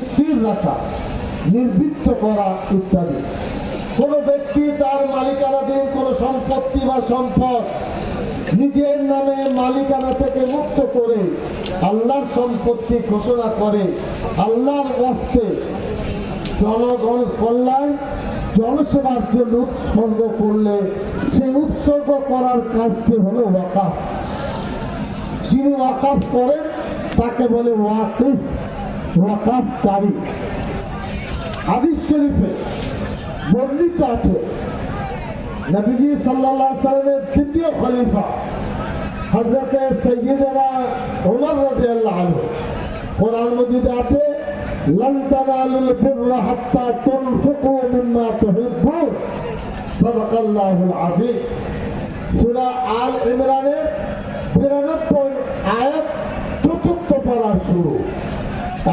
স্থির রাখা, নির্বৃত্ত করা ইত্যাদি। কোন ব্যক্তি তার মালিকানাধীন কোন সম্পত্তি বা সম্পদ নিজের নামে মালিকানা থেকে মুক্ত করে আল্লাহর সম্পত্তি ঘোষণা করে আল্লাহর ওয়াস্তে জনগণ কল্যাণ, জনসেবার জন্য উৎসর্গ করলে সেই উৎসর্গ করার কাজটি হলো ওয়াকাফ। যিনি ওয়াকাফ করেন তাকে বলে ওয়াকিফ, ওয়াকাফকারী। হাদিস শরীফে বর্ণিত আছে নবীজি সাল্লাল্লাহু আলাইহি ওয়াসাল্লামের দ্বিতীয় খলিফা হযরতে সাইয়্যিদানা ওমর রাদিয়াল্লাহু আনহু, কোরআন মাজিদে আছে লান তানালুল বিররা হাত্তা তুনফিকু মিম্মা তুহিব্বুন, সাদাকাল্লাহুল আযীম। সূরা আল ইমরানের 92 আয়াত চতুর্থ পারার শুরু।